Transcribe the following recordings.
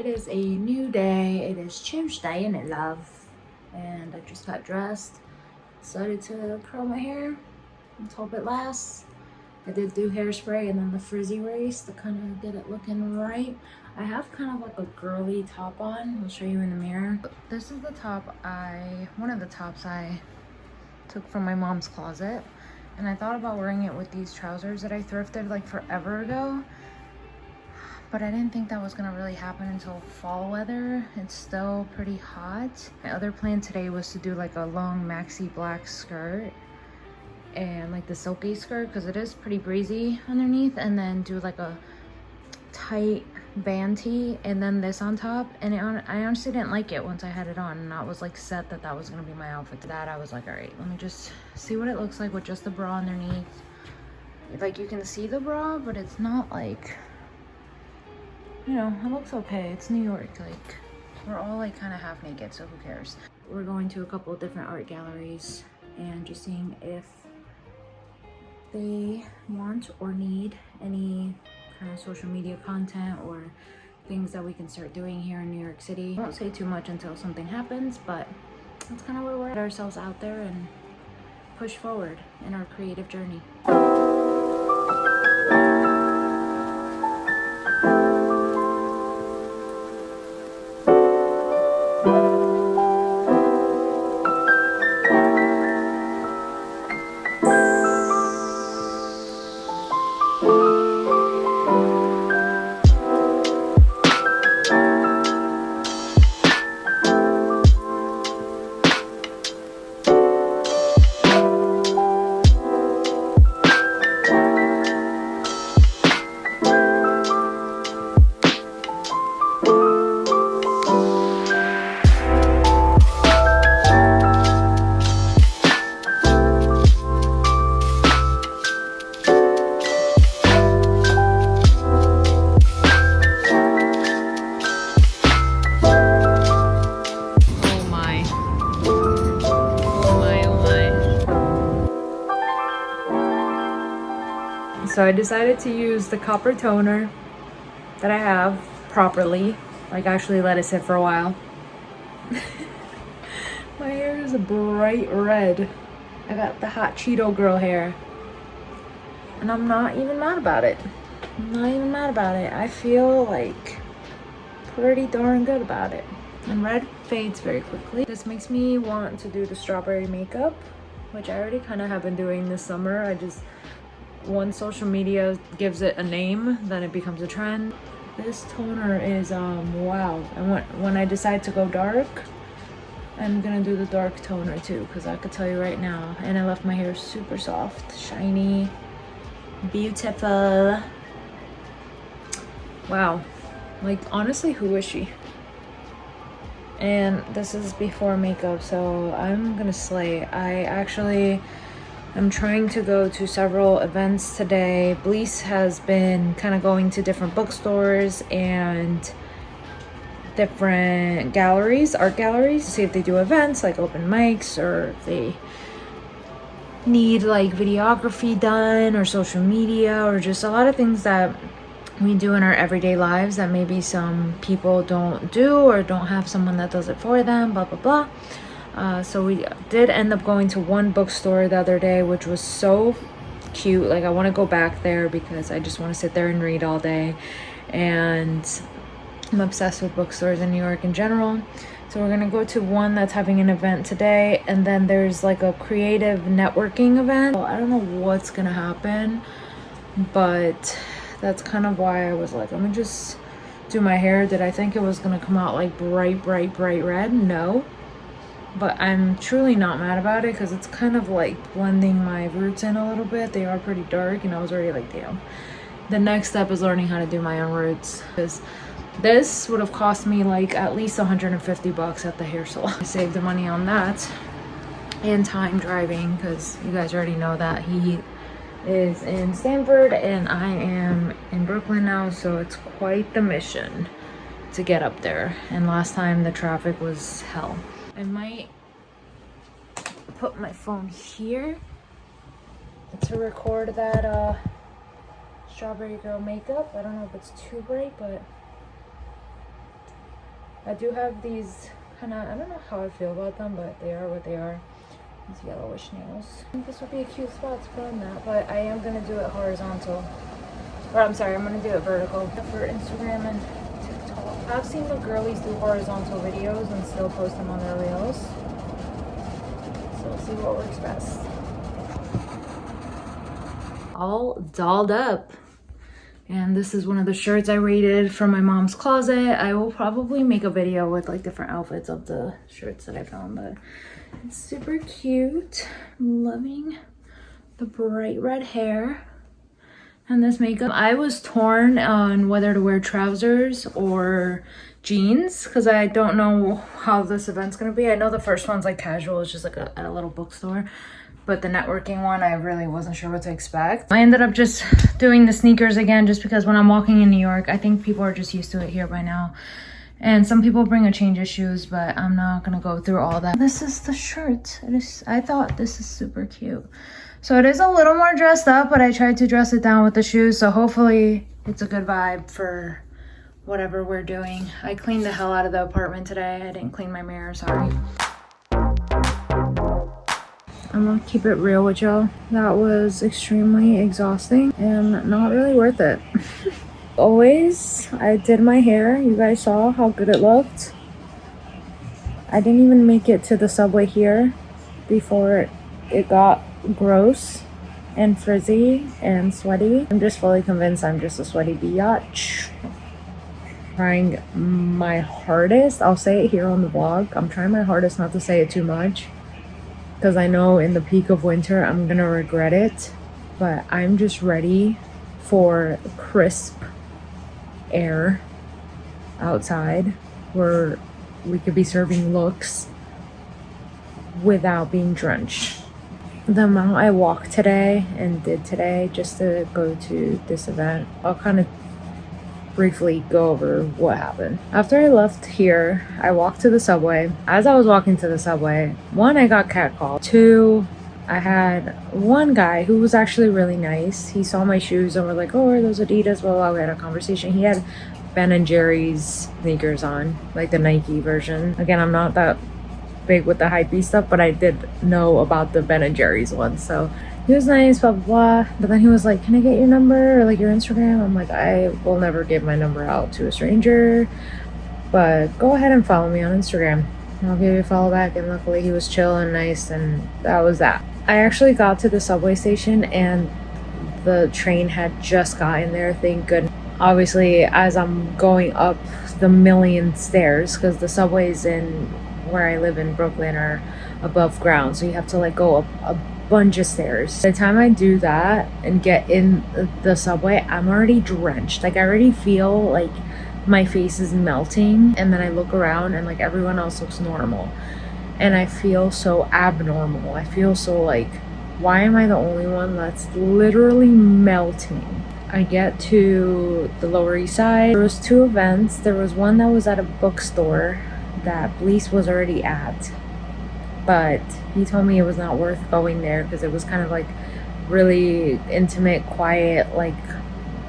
It is a new day. It is Tuesday, and love. And I just got dressed. Decided to curl my hair. Let's hope it lasts. I did do hairspray and then the frizzy race to kind of get it looking right. I have kind of like a girly top on. I'll show you in the mirror. This is the top one of the tops I took from my mom's closet. And I thought about wearing it with these trousers that I thrifted like forever ago. But I didn't think that was gonna really happen until fall weather. It's still pretty hot. My other plan today was to do like a long maxi black skirt and like the silky skirt because it is pretty breezy underneath, and then do like a tight band tee and then this on top. And I honestly didn't like it once I had it on, and I was like set that that was gonna be my outfit. To that I was like, all right, let me just see what it looks like with just the bra underneath. Like you can see the bra, but it's not like, you know, it looks okay. It's New York, like we're all like kind of half naked, so who cares. We're going to a couple of different art galleries and just seeing if they want or need any kind of social media content or things that we can start doing here in New York City. I won't say too much until something happens, but that's kind of where we're at, ourselves out there and push forward in our creative journey. So I decided to use the copper toner that I have properly, like actually let it sit for a while. My hair is a bright red. I got the hot Cheeto girl hair. And I'm not even mad about it. I'm not even mad about it. I feel like pretty darn good about it. And red fades very quickly. This makes me want to do the strawberry makeup, which I already kind of have been doing this summer. Once social media gives it a name, then it becomes a trend. This toner is wow. And when I decide to go dark, I'm gonna do the dark toner too, because I could tell you right now. And I left my hair super soft, shiny, beautiful. Wow, like honestly, who is she? And this is before makeup, so I'm gonna slay. I'm trying to go to several events today. Bleace has been kind of going to different bookstores and different galleries, art galleries, to see if they do events like open mics, or if they need like videography done or social media, or just a lot of things that we do in our everyday lives that maybe some people don't do or don't have someone that does it for them, blah, blah, blah. So we did end up going to one bookstore the other day, which was so cute. Like I want to go back there because I just want to sit there and read all day. And I'm obsessed with bookstores in New York in general. So we're going to go to one that's having an event today. And then there's like a creative networking event. I don't know what's going to happen, but that's kind of why I was like, let me just do my hair. Did I think it was going to come out like bright red? No. But I'm truly not mad about it because it's kind of like blending my roots in a little bit. They are pretty dark, and I was already like, damn. The next step is learning how to do my own roots, because this would have cost me like at least 150 bucks at the hair salon. I saved the money on that and time driving, because you guys already know that he is in Stanford and I am in Brooklyn now, so it's quite the mission to get up there. And last time the traffic was hell. I might put my phone here to record that Strawberry Girl makeup. I don't know if it's too bright, but I do have these kind of, I don't know how I feel about them, but they are what they are. These yellowish nails. I think this would be a cute spot to put on that, but I am gonna do it horizontal. Or I'm sorry, I'm gonna do it vertical for Instagram and TikTok. I've seen the girlies do horizontal videos and still post them on their reels. So we'll see what works best. All dolled up. And this is one of the shirts I raided from my mom's closet. I will probably make a video with like different outfits of the shirts that I found, but it's super cute. I'm loving the bright red hair and this makeup. I was torn on whether to wear trousers or jeans because I don't know how this event's gonna be. I know the first one's like casual, it's just like at a little bookstore. But the networking one, I really wasn't sure what to expect. I ended up just doing the sneakers again, just because when I'm walking in New York, I think people are just used to it here by now. And some people bring a change of shoes, but I'm not gonna go through all that. This is the shirt. I thought this is super cute. So it is a little more dressed up, but I tried to dress it down with the shoes. So hopefully it's a good vibe for whatever we're doing. I cleaned the hell out of the apartment today. I didn't clean my mirror, sorry. I'm gonna keep it real with y'all. That was extremely exhausting and not really worth it. Always, I did my hair. You guys saw how good it looked. I didn't even make it to the subway here before it got gross and frizzy and sweaty. I'm just fully convinced I'm just a sweaty biatch. Trying my hardest. I'll say it here on the vlog. I'm trying my hardest not to say it too much, because I know in the peak of winter I'm gonna regret it, but I'm just ready for crisp air outside where we could be serving looks without being drenched. The amount I walked today and did today just to go to this event, I'll kind of briefly go over what happened. After I left here, I walked to the subway. As I was walking to the subway, one, I got catcalled. Two, I had one guy who was actually really nice. He saw my shoes and was like, oh, are those Adidas? Well, we had a conversation. He had Ben & Jerry's sneakers on, like the Nike version. Again, I'm not that big with the hypebeast stuff, but I did know about the Ben & Jerry's one. So he was nice, blah, blah, blah. But then he was like, can I get your number or like your Instagram? I'm like, I will never give my number out to a stranger, but go ahead and follow me on Instagram. I'll give you a follow back. And luckily he was chill and nice, and that was that. I actually got to the subway station and the train had just gotten there, thank goodness. Obviously, as I'm going up the million stairs, because the subways in where I live in Brooklyn are above ground, so you have to like go up a bunch of stairs. By the time I do that and get in the subway, I'm already drenched. Like I already feel like my face is melting, and then I look around and like everyone else looks normal and I feel so abnormal. I feel so like, why am I the only one that's literally melting? I get to the Lower East Side. There was two events. There was one that was at a bookstore that Bleace was already at, but he told me it was not worth going there because it was kind of like really intimate, quiet, like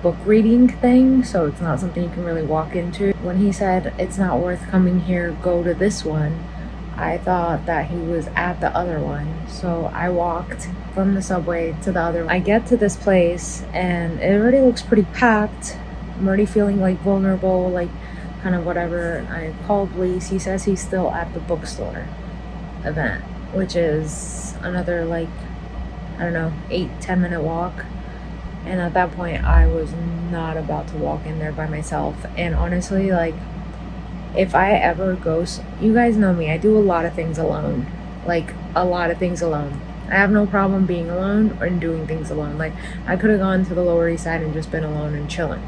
book reading thing, so it's not something you can really walk into. When he said it's not worth coming here, go to this one, I thought that he was at the other one, so I walked from the subway to the other one. I get to this place and it already looks pretty packed. I'm already feeling like vulnerable, like kind of whatever. I called Bleace. He says he's still at the bookstore event, which is another like, I don't know, 8-10 minute walk. And at that point I was not about to walk in there by myself. And honestly, like, if I ever go, you guys know me, I do a lot of things alone, like a lot of things alone. I have no problem being alone and doing things alone. Like I could have gone to the Lower East Side and just been alone and chilling,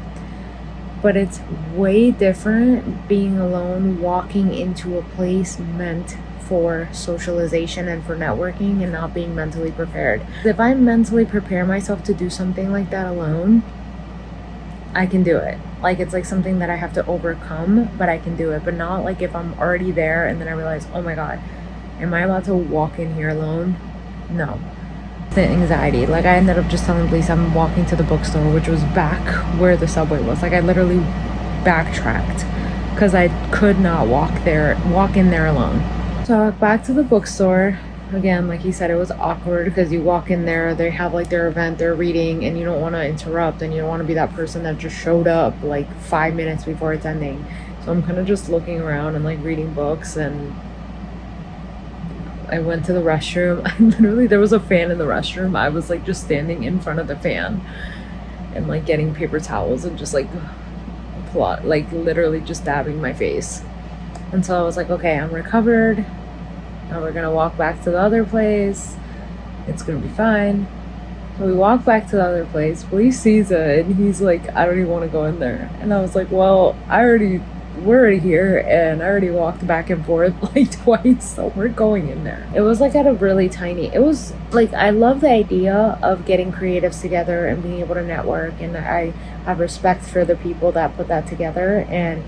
but it's way different being alone, walking into a place meant for socialization and for networking and not being mentally prepared. If I mentally prepare myself to do something like that alone, I can do it. Like it's like something that I have to overcome, but I can do it. But not like if I'm already there and then I realize, oh my god, am I about to walk in here alone? No. The anxiety. Like I ended up just telling Bleace I'm walking to the bookstore, which was back where the subway was. Like I literally backtracked because I could not walk in there alone. So I walked back to the bookstore. Again, like he said, it was awkward because you walk in there, they have like their event, they're reading, and you don't want to interrupt, and you don't want to be that person that just showed up like 5 minutes before it's ending. So I'm kind of just looking around and like reading books, and I went to the restroom. There was a fan in the restroom. I was like just standing in front of the fan and like getting paper towels and just like literally just dabbing my face. And so I was like, okay, I'm recovered. Now we're gonna walk back to the other place. It's gonna be fine. So we walk back to the other place. Bleace sees it and he's like, I don't even want to go in there. And I was like, well, we're already here and I already walked back and forth like twice, so we're going in there. It was like at a really tiny, it was like, I love the idea of getting creatives together and being able to network, and I have respect for the people that put that together, and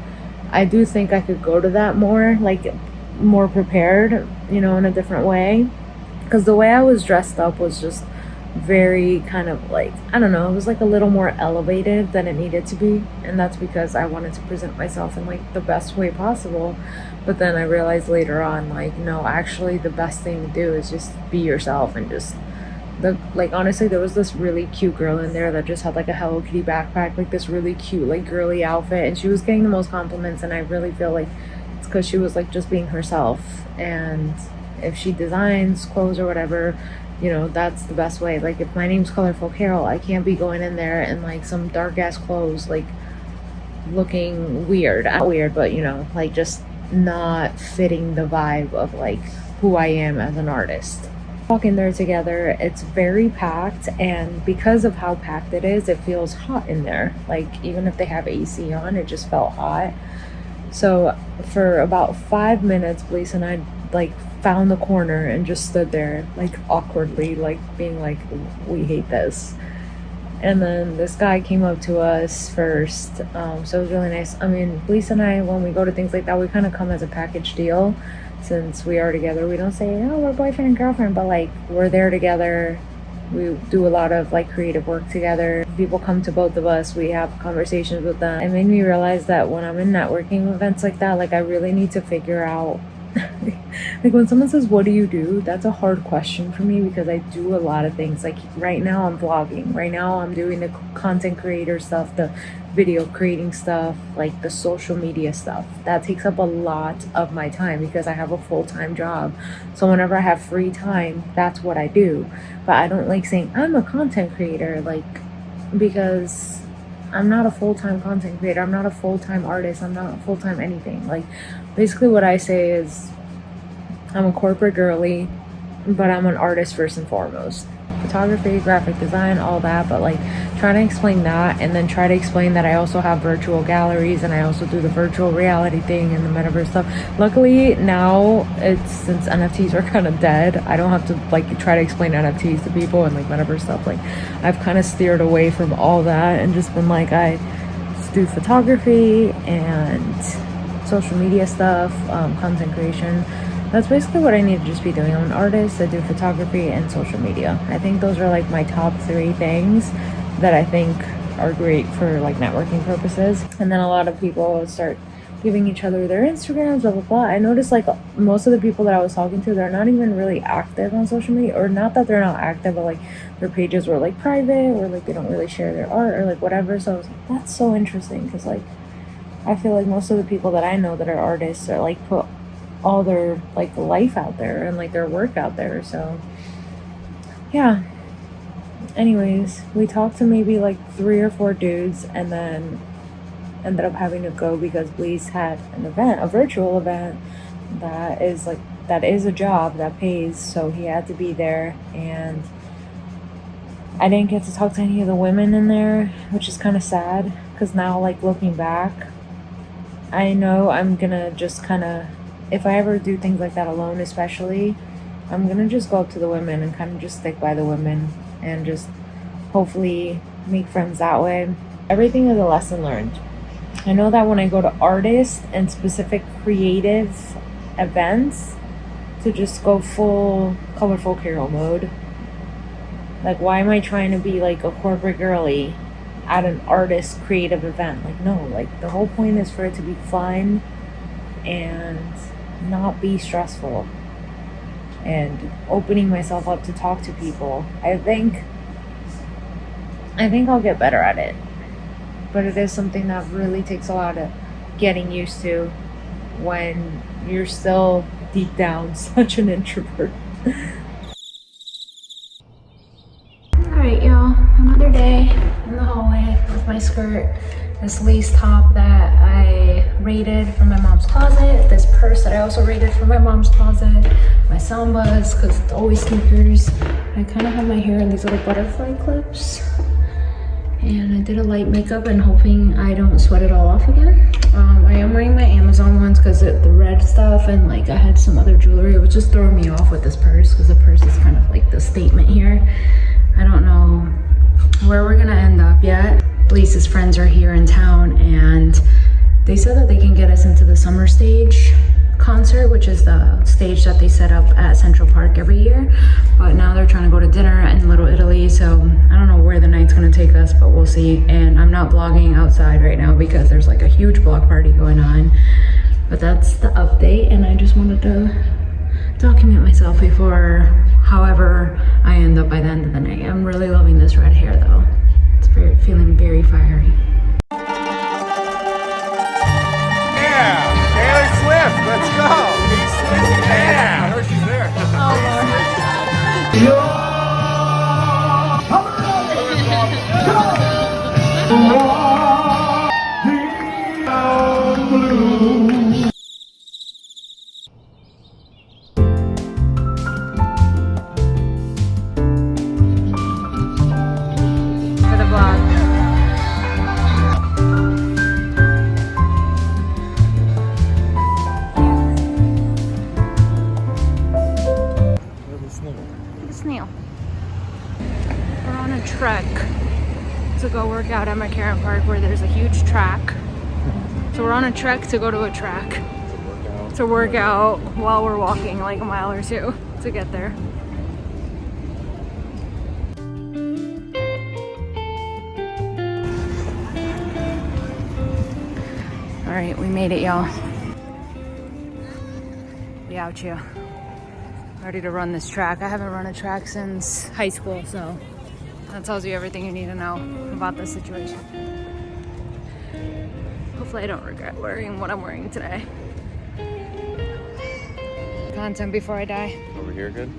I do think I could go to that more, like more prepared, you know, in a different way, because the way I was dressed up was just very kind of like, I don't know, it was like a little more elevated than it needed to be, and that's because I wanted to present myself in like the best way possible. But then I realized later on, like, no, actually the best thing to do is just be yourself, and just like honestly, there was this really cute girl in there that just had like a Hello Kitty backpack, like this really cute like girly outfit, and she was getting the most compliments, and I really feel like it's because she was like just being herself. And if she designs clothes or whatever, you know, that's the best way. Like if my name's Kolorful Karol, I can't be going in there in like some dark ass clothes, like looking weird. Not weird, but you know, like just not fitting the vibe of like who I am as an artist. Walk in there together, it's very packed, and because of how packed it is, it feels hot in there. Like even if they have AC on, it just felt hot. So for about 5 minutes, Bleace and I like found the corner and just stood there like awkwardly, like being like, we hate this. And then this guy came up to us first, so it was really nice. I mean, Bleace and I, when we go to things like that, we kind of come as a package deal. Since we are together, we don't say, oh, we're boyfriend and girlfriend, but like we're there together. We do a lot of like creative work together. People come to both of us, we have conversations with them. It made me realize that when I'm in networking events like that, like I really need to figure out like when someone says, what do you do? That's a hard question for me, because I do a lot of things. Like right now I'm vlogging, right now I'm doing the content creator stuff, the video creating stuff, like the social media stuff. That takes up a lot of my time because I have a full-time job. So whenever I have free time, that's what I do. But I don't like saying I'm a content creator, like, because I'm not a full-time content creator, I'm not a full-time artist, I'm not a full-time anything. Like basically what I say is I'm a corporate girly, but I'm an artist first and foremost. Photography, graphic design, all that, but like trying to explain that, and then try to explain that I also have virtual galleries, and I also do the virtual reality thing and the metaverse stuff. Luckily now, it's since NFTs are kind of dead, I don't have to like try to explain NFTs to people and like metaverse stuff. Like I've kind of steered away from all that and just been like, I just do photography and social media stuff, content creation. That's basically what I need to just be doing. I'm an artist, I do photography and social media. I think those are like my top 3 things that I think are great for like networking purposes. And then a lot of people start giving each other their Instagrams, blah, blah, blah. I noticed like most of the people that I was talking to, they're not even really active on social media, or not that they're not active, but like their pages were like private, or like they don't really share their art or like whatever. So I was like, that's so interesting, because like I feel like most of the people that I know that are artists are like put all their like life out there and like their work out there. So yeah, anyways, we talked to maybe like 3 or 4 dudes, and then ended up having to go because Bleace had an event, a virtual event that is a job that pays, so he had to be there. And I didn't get to talk to any of the women in there, which is kind of sad, because now like looking back, I know I'm gonna just kind of, if I ever do things like that alone especially, I'm gonna just go up to the women and kind of just stick by the women and just hopefully make friends that way. Everything is a lesson learned. I know that when I go to artist and specific creative events, to just go full Kolorful Karol mode. Like, why am I trying to be like a corporate girly at an artist creative event. Like, no, like the whole point is for it to be fun and not be stressful, and opening myself up to talk to people. I think I'll get better at it, but it is something that really takes a lot of getting used to when you're still deep down such an introvert. Alright, y'all, another day in the hallway with my skirt, this lace top that I raided from my mom's closet, this purse that I also raided from my mom's closet, my sambas, because it's always sneakers. I kind of have my hair in these little butterfly clips, and I did a light makeup and hoping I don't sweat it all off again. I am wearing my Amazon ones because the red stuff, and like I had some other jewelry. It was just throwing me off with this purse because the purse is kind of like the statement here. I don't know where we're gonna end up yet. Bleace's friends are here in town, and they said that they can get us into the summer stage concert, which is the stage that they set up at Central Park every year. But now they're trying to go to dinner in Little Italy, so I don't know where the night's gonna take us, but we'll see. And I'm not vlogging outside right now because there's like a huge block party going on. But that's the update, and I just wanted to document myself before however I end up by the end of the night. I'm really loving this red hair though. It's feeling very fiery. Let's go! Yeah! I know she's there. For the vlog. Snail. We're on a trek to go work out at McCarren Park, where there's a huge track. So we're on a trek to go to a track to work out while we're walking like a mile or two to get there. All right, we made it, y'all. We out here. Ready to run this track. I haven't run a track since high school, so that tells you everything you need to know about this situation. Hopefully I don't regret wearing what I'm wearing today. Content before I die. Over here, good?